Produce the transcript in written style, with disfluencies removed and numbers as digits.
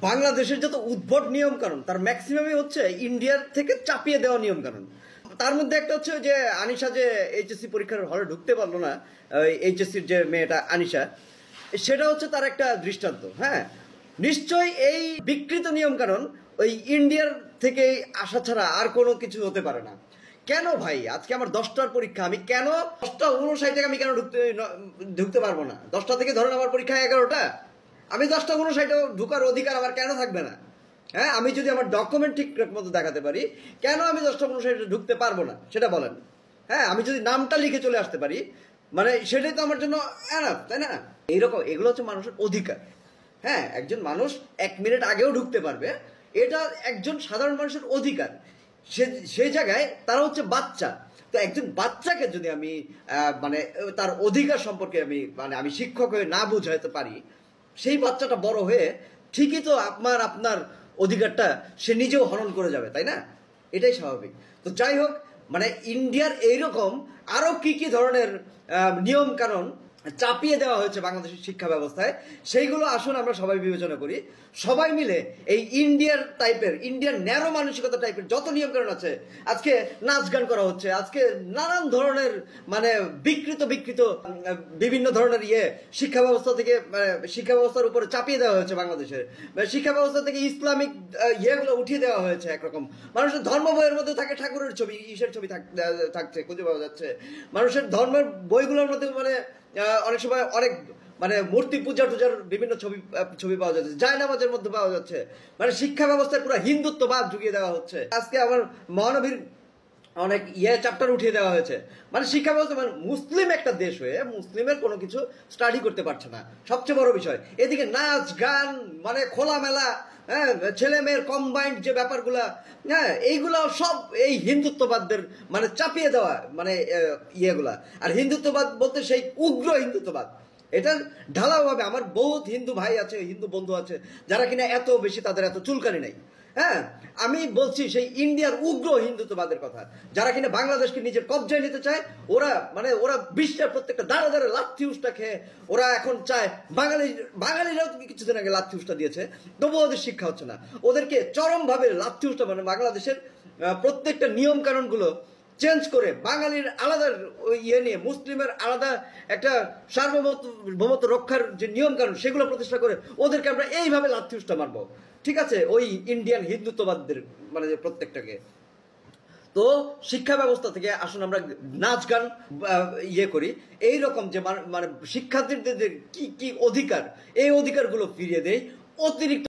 বাংলাদেশের যত উদ্ভট নিয়ম কানুন তার ম্যাক্সিমামই হচ্ছে ইন্ডিয়ার থেকে চাপিয়ে দেওয়া নিয়ম কানুন। তার মধ্যে একটা হচ্ছে যে আনিশা যে এইচএসসি পরীক্ষার হলে ঢুকতে পারলো না, এইচএসসির যে মেয়েটা আনিশা, সেটা হচ্ছে তার একটা দৃষ্টান্ত। হ্যাঁ, নিশ্চয়ই এই বিকৃত নিয়ম কানুন ওই ইন্ডিয়ার থেকে আসা ছাড়া আর কোনো কিছু হতে পারে না। কেন ভাই, আজকে আমার 10টার পরীক্ষা, আমি কেন 10:59 থেকে আমি কেন ঢুকতে পারবো না? 10টা থেকে ধরেন আমার পরীক্ষা 11টা, আমি 10:59 ঢুকার অধিকার আমার কেন থাকবে না? হ্যাঁ, আমি যদি আমার ডকুমেন্ট ঠিক মতো দেখাতে পারি, কেন আমি 10:59 ঢুকতে পারবো না সেটা বলেন। হ্যাঁ, আমি যদি নামটা লিখে চলে আসতে পারি, মানে সেটাই তো আমার জন্য এনাফ, তাই না? এইরকম এগুলো হচ্ছে মানুষের অধিকার। হ্যাঁ, একজন মানুষ 1 মিনিট আগেও ঢুকতে পারবে, এটা একজন সাধারণ মানুষের অধিকার। সেই জায়গায় তারা হচ্ছে বাচ্চা। তো একজন বাচ্চাকে যদি আমি মানে তার অধিকার সম্পর্কে আমি শিক্ষক হয়ে না বুঝাইতে পারি, সেই বাচ্চাটা বড় হয়ে ঠিকই তো আপনার অধিকারটা সে নিজেও হরণ করে যাবে, তাই না? এটাই স্বাভাবিক। তো যাই হোক, মানে ইন্ডিয়ার এইরকম আরো কি কি ধরনের নিয়ম কানুন চাপিয়ে দেওয়া হয়েছে বাংলাদেশের শিক্ষা ব্যবস্থায়, সেইগুলো আসুন আমরা সবাই বিবেচনা করি। সবাই মিলে এই ইন্ডিয়ার ন্যারো মানসিকতা টাইপের যত নিয়মকানুন আছে, আজকে নাচ গান করা হচ্ছে, আজকে নানান ধরনের মানে বিকৃত বিভিন্ন ধরনের শিক্ষা ব্যবস্থার উপরে চাপিয়ে দেওয়া হয়েছে। বাংলাদেশের শিক্ষা ব্যবস্থা থেকে ইসলামিক ইয়েগুলো উঠিয়ে দেওয়া হয়েছে। একরকম মানুষের ধর্ম বইয়ের মধ্যে থাকে ঠাকুরের ছবি, ঈশ্বরের ছবি থাকছে, খুঁজে পাওয়া যাচ্ছে। মানুষের ধর্মের বইগুলোর মধ্যে অনেক সময় অনেক মূর্তি পূজার বিভিন্ন ছবি পাওয়া যাচ্ছে, জায়নামাজের মধ্যে পাওয়া যাচ্ছে। মানে শিক্ষা ব্যবস্থায় পুরো হিন্দুত্ববাদ ঢুকিয়ে দেওয়া হচ্ছে। আজকে আমার মহানবীর অনেক চ্যাপ্টার উঠিয়ে দেওয়া হয়েছে। মানে শিক্ষা ব্যবস্থা, মুসলিম একটা দেশ হয়ে মুসলিমের কোনো কিছু স্টাডি করতে পারছে না, সবচেয়ে বড় বিষয়। এদিকে নাচ গান, মানে খোলামেলা, হ্যাঁ, ছেলে মেয়ের কম্বাইন্ড যে ব্যাপারগুলা, হ্যাঁ, এইগুলা সব এই হিন্দুত্ববাদদের চাপিয়ে দেওয়া ইয়েগুলা। আর হিন্দুত্ববাদ বলতে সেই উগ্র হিন্দুত্ববাদ, এটা ঢালাওভাবে আমার বহুত হিন্দু ভাই আছে, হিন্দু বন্ধু আছে, যারা কিনা এত বেশি তাদের এত চুলকানি নাই। হ্যাঁ, আমি বলছি সেই ইন্ডিয়ার উগ্র হিন্দুত্ববাদের কথা, যারা কিনা বাংলাদেশকে নিজের কবজায় নিতে চায়। ওরা বিশ্বের প্রত্যেকটা দাঁড়ে দাঁড়ে লাথি উষ্টা খেয়ে ওরা এখন চায় বাঙালিরাও কিছুদিন আগে লাথি উষ্টা দিয়েছে, তবুও ওদের শিক্ষা হচ্ছে না। ওদেরকে চরমভাবে লাথি উষ্টা বাংলাদেশের প্রত্যেকটা নিয়ম কানুনগুলো চেঞ্জ করে বাঙালির আলাদা নিয়ে মুসলিমের আলাদা একটা সার্বভৌমত্ব রক্ষার যে নিয়ম কানুন সেগুলো প্রতিষ্ঠা করে ওদেরকে আমরা এইভাবে লাথি উষ্টা মারবো। ঠিক আছে, ওই ইন্ডিয়ান হিন্দুত্ববাদদের প্রত্যেকটাকে। তো শিক্ষা ব্যবস্থা থেকে আসুন আমরা নাচ গান করি, এইরকম যে শিক্ষার্থীদের কি কি অধিকার, এই অধিকারগুলো ফিরিয়ে দেই। অতিরিক্ত